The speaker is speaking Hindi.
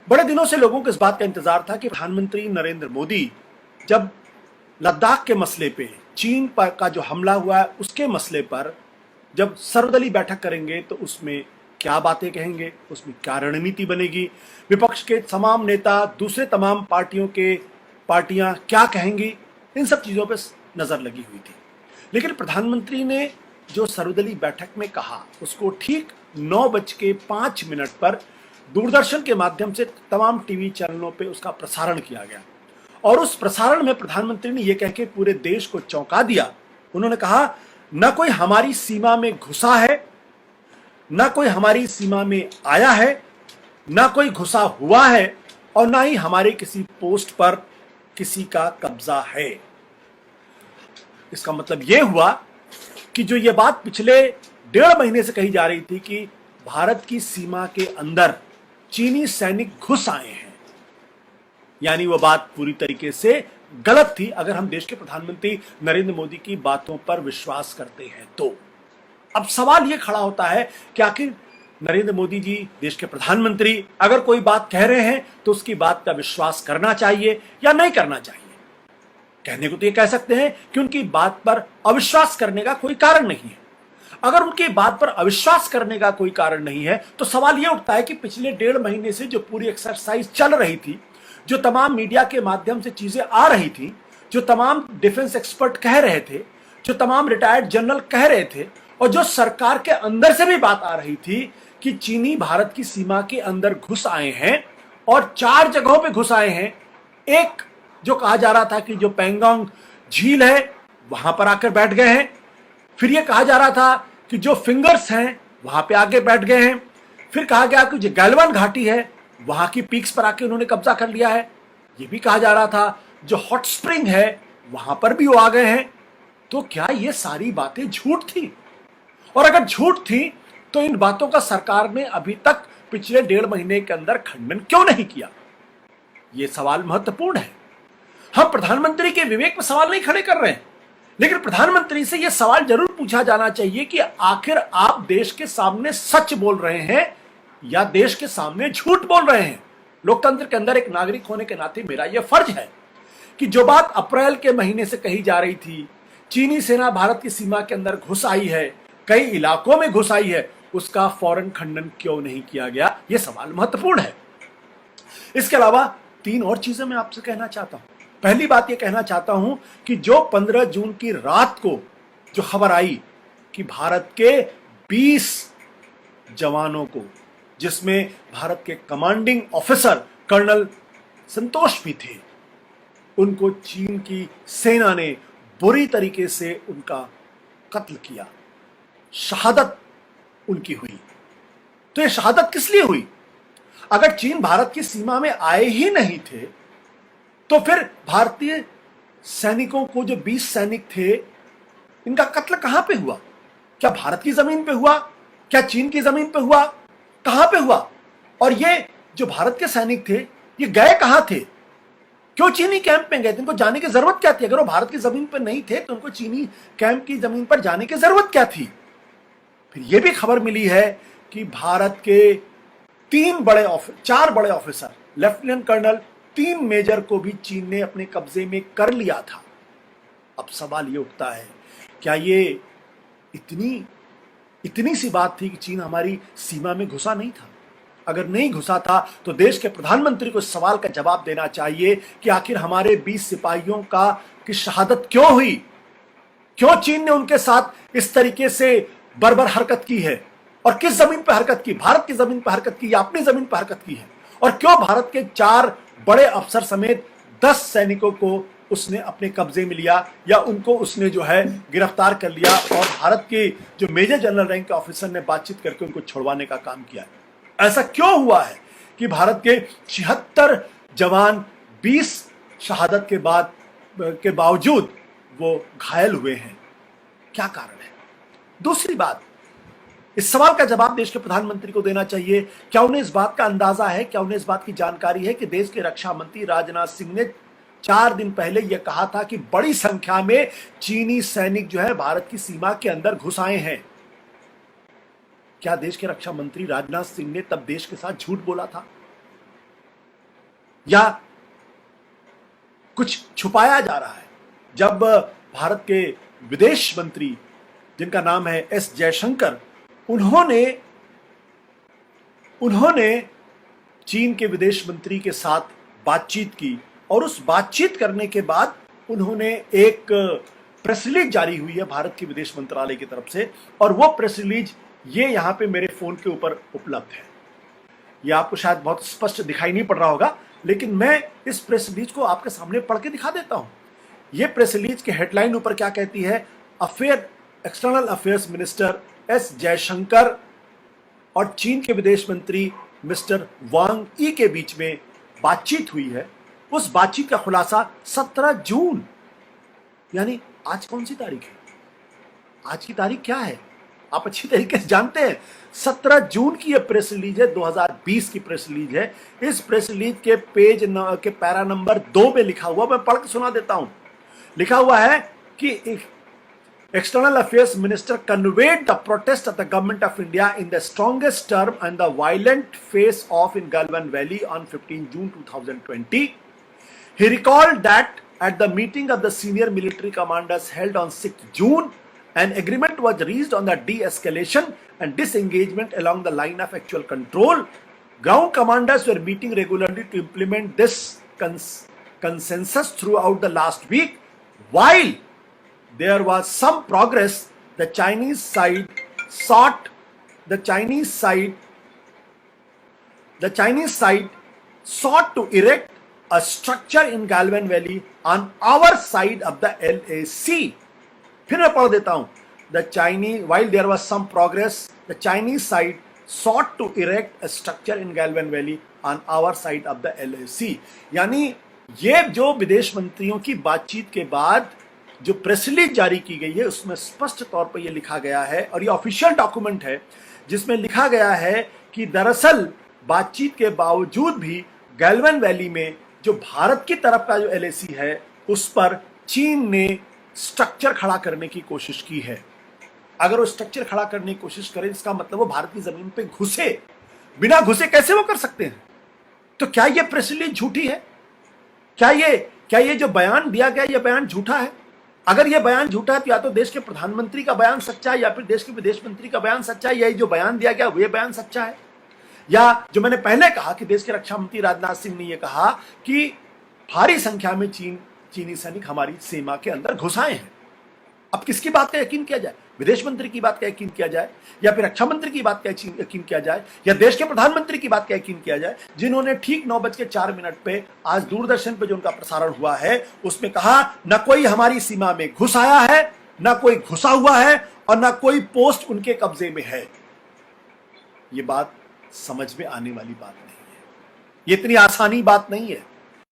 बड़े दिनों से लोगों को इस बात का इंतजार था कि प्रधानमंत्री नरेंद्र मोदी जब लद्दाख के मसले पे चीन पर का जो हमला हुआ है उसके मसले पर जब सर्वदलीय बैठक करेंगे तो उसमें क्या बातें कहेंगे, उसमें क्या रणनीति बनेगी, विपक्ष के तमाम नेता, दूसरे तमाम पार्टियां क्या कहेंगी, इन सब चीजों पर नजर लगी हुई थी। लेकिन प्रधानमंत्री ने जो सर्वदलीय बैठक में कहा उसको ठीक 9:05 पर दूरदर्शन के माध्यम से तमाम टीवी चैनलों पे उसका प्रसारण किया गया और उस प्रसारण में प्रधानमंत्री ने यह कह के पूरे देश को चौंका दिया। उन्होंने कहा, न कोई हमारी सीमा में घुसा है, न कोई हमारी सीमा में आया है, न कोई घुसा हुआ है और न ही हमारे किसी पोस्ट पर किसी का कब्जा है। इसका मतलब यह हुआ कि जो यह बात पिछले 1.5 महीने से कही जा रही थी कि भारत की सीमा के अंदर चीनी सैनिक घुस आए हैं, यानी वह बात पूरी तरीके से गलत थी अगर हम देश के प्रधानमंत्री नरेंद्र मोदी की बातों पर विश्वास करते हैं तो। अब सवाल यह खड़ा होता है कि आखिर नरेंद्र मोदी जी देश के प्रधानमंत्री अगर कोई बात कह रहे हैं तो उसकी बात का विश्वास करना चाहिए या नहीं करना चाहिए। कहने को तो ये कह सकते हैं कि उनकी बात पर अविश्वास करने का कोई कारण नहीं है। अगर उनकी बात पर अविश्वास करने का कोई कारण नहीं है तो सवाल यह उठता है कि पिछले 1.5 महीने से जो पूरी एक्सरसाइज चल रही थी, जो तमाम मीडिया के माध्यम से चीजें आ रही थी, जो तमाम डिफेंस एक्सपर्ट कह रहे थे, जो तमाम रिटायर्ड जनरल कह रहे थे और जो सरकार के अंदर से भी बात आ रही थी कि चीनी भारत की सीमा के अंदर घुस आए हैं और 4 जगहों पे घुस आए हैं। एक जो कहा जा रहा था कि जो पेंगोंग झील है वहां पर आकर बैठ गए हैं, फिर यह कहा जा रहा था कि जो फिंगर्स हैं वहां पे आके बैठ गए हैं, फिर कहा गया कि जो गैलवान घाटी है वहां की पीक्स पर आके उन्होंने कब्जा कर लिया है। यह भी कहा जा रहा था जो हॉट स्प्रिंग है वहां पर भी वो आ गए हैं। तो क्या ये सारी बातें झूठ थी? और अगर झूठ थी तो इन बातों का सरकार ने अभी तक पिछले 1.5 महीने के अंदर खंडन क्यों नहीं किया? यह सवाल महत्वपूर्ण है। हम प्रधानमंत्री के विवेक पर सवाल नहीं खड़े कर रहे हैं, लेकिन प्रधानमंत्री से यह सवाल जरूर पूछा जाना चाहिए कि आखिर आप देश के सामने सच बोल रहे हैं या देश के सामने झूठ बोल रहे हैं। लोकतंत्र के अंदर एक नागरिक होने के नाते मेरा यह फर्ज है कि जो बात अप्रैल के महीने से कही जा रही थी, चीनी सेना भारत की सीमा के अंदर घुस आई है, कई इलाकों में घुस आई है, उसका फौरन खंडन क्यों नहीं किया गया? यह सवाल महत्वपूर्ण है। इसके अलावा 3 और चीजें मैं आपसे कहना चाहता हूं। पहली बात यह कहना चाहता हूं कि जो 15 जून की रात को जो खबर आई कि भारत के 20 जवानों को, जिसमें भारत के कमांडिंग ऑफिसर कर्नल संतोष भी थे, उनको चीन की सेना ने बुरी तरीके से उनका कत्ल किया, शहादत उनकी हुई। तो यह शहादत किस लिए हुई? अगर चीन भारत की सीमा में आए ही नहीं थे तो फिर भारतीय सैनिकों को, जो 20 सैनिक थे, इनका कत्ल कहां पे हुआ? क्या भारत की जमीन पे हुआ? क्या चीन की जमीन पे हुआ? कहां पे हुआ? और ये जो भारत के सैनिक थे ये गए कहां थे? क्यों चीनी कैंप में गए थे? इनको जाने की जरूरत क्या थी? अगर वो भारत की जमीन पर नहीं थे तो उनको चीनी कैंप की जमीन पर जाने की जरूरत क्या थी? फिर यह भी खबर मिली है कि भारत के 4 बड़े ऑफिसर, लेफ्टिनेंट कर्नल, 3 मेजर को भी चीन ने अपने कब्जे में कर लिया था। अब सवाल यह उठता है, क्या ये इतनी सी बात थी कि चीन हमारी सीमा में घुसा नहीं था? अगर नहीं घुसा था तो देश के प्रधानमंत्री को इस सवाल का जवाब देना चाहिए कि आखिर हमारे 20 सिपाहियों की शहादत क्यों हुई? क्यों चीन ने उनके साथ इस तरीके से बर्बर हरकत की है? और किस जमीन पर हरकत की? भारत की जमीन पर हरकत की या अपनी जमीन पर हरकत की है? और क्यों भारत के 4 बड़े अफसर समेत 10 सैनिकों को उसने अपने कब्जे में लिया या उनको उसने जो है गिरफ्तार कर लिया और भारत के जो मेजर जनरल रैंक के ऑफिसर ने बातचीत करके उनको छुड़वाने का काम किया? ऐसा क्यों हुआ है कि भारत के 76 जवान 20 शहादत के बावजूद वो घायल हुए हैं? क्या कारण है? दूसरी बात, इस सवाल का जवाब देश के प्रधानमंत्री को देना चाहिए। क्या उन्हें इस बात का अंदाजा है, क्या उन्हें इस बात की जानकारी है कि देश के रक्षा मंत्री राजनाथ सिंह ने 4 दिन पहले यह कहा था कि बड़ी संख्या में चीनी सैनिक जो है भारत की सीमा के अंदर घुस आए हैं? क्या देश के रक्षा मंत्री राजनाथ सिंह ने तब देश के साथ झूठ बोला था? या कुछ छुपाया जा रहा है? जब भारत के विदेश मंत्री जिनका नाम है एस जयशंकर, उन्होंने चीन के विदेश मंत्री के साथ बातचीत की और उस बातचीत करने के बाद उन्होंने एक प्रेस रिलीज जारी हुई है भारत के विदेश मंत्रालय की तरफ से, और वो प्रेस रिलीज ये यहां पे मेरे फोन के ऊपर उपलब्ध है। ये आपको शायद बहुत स्पष्ट दिखाई नहीं पड़ रहा होगा, लेकिन मैं इस प्रेस रिलीज को आपके सामने पढ़ के दिखा देता हूं। ये प्रेस रिलीज के हेडलाइन ऊपर क्या कहती है? External affairs minister S Jaishankar और चीन के विदेश मंत्री मिस्टर वांग ई के बीच में बातचीत हुई है। उस बातचीत का खुलासा 17 जून, यानी आज कौन सी तारीख है? आज की तारीख क्या है आप अच्छी तरीके से जानते हैं। 17 जून की यह प्रेस रिलीज है, 2020 की प्रेस रिलीज है। इस प्रेस रिलीज के के पैरा नंबर 2 में लिखा हुआ, मैं पढ़ के सुना देता हूं। लिखा हुआ है कि External Affairs Minister conveyed the protest of the government of India in the strongest term and the violent face-off in Galwan Valley on 15 June 2020. He recalled that at the meeting of the senior military commanders held on 6th June, an agreement was reached on the de-escalation and disengagement along the line of actual control. Ground commanders were meeting regularly to implement this consensus throughout the last week. While there was some progress, the Chinese side sought to erect a structure in Galwan Valley on our side of the LAC. फिर मैं पढ़ देता हूं। While there was some progress, the Chinese side sought to erect a structure in Galwan Valley on our side of the LAC. यानी ये जो विदेश मंत्रियों की बातचीत के बाद जो प्रेस रिलीज जारी की गई है, उसमें स्पष्ट तौर पर यह लिखा गया है, और ये ऑफिशियल डॉक्यूमेंट है जिसमें लिखा गया है कि दरअसल बातचीत के बावजूद भी गैलवन वैली में जो भारत की तरफ का जो एलएसी है उस पर चीन ने स्ट्रक्चर खड़ा करने की कोशिश की है। अगर वो स्ट्रक्चर खड़ा करने की कोशिश करें, इसका मतलब वो भारत की जमीन पे घुसे। बिना घुसे कैसे वो कर सकते हैं? तो क्या ये प्रेस रिलीज झूठी है? क्या ये जो बयान दिया गया, ये बयान झूठा है? अगर यह बयान झूठा है तो या तो देश के प्रधानमंत्री का बयान सच्चा है, या फिर देश के विदेश मंत्री का बयान सच्चा है, या जो बयान दिया गया वह बयान सच्चा है। या जो मैंने पहले कहा कि देश के रक्षा मंत्री राजनाथ सिंह ने यह कहा कि भारी संख्या में चीनी सैनिक हमारी सीमा के अंदर घुस आए हैं। अब किसकी बात का यकीन किया जाए? विदेश मंत्री की बात का यकीन किया जाए, या फिर रक्षा मंत्री की बात का यकीन किया जाए, या देश के प्रधानमंत्री की बात का यकीन किया जाए, जिन्होंने ठीक 9:04 पे आज दूरदर्शन पे जो उनका प्रसारण हुआ है उसमें कहा न कोई हमारी सीमा में घुस आया है, न कोई घुसा हुआ है, और न कोई पोस्ट उनके कब्जे में है। ये बात समझ में आने वाली बात नहीं है, ये इतनी आसानी बात नहीं है।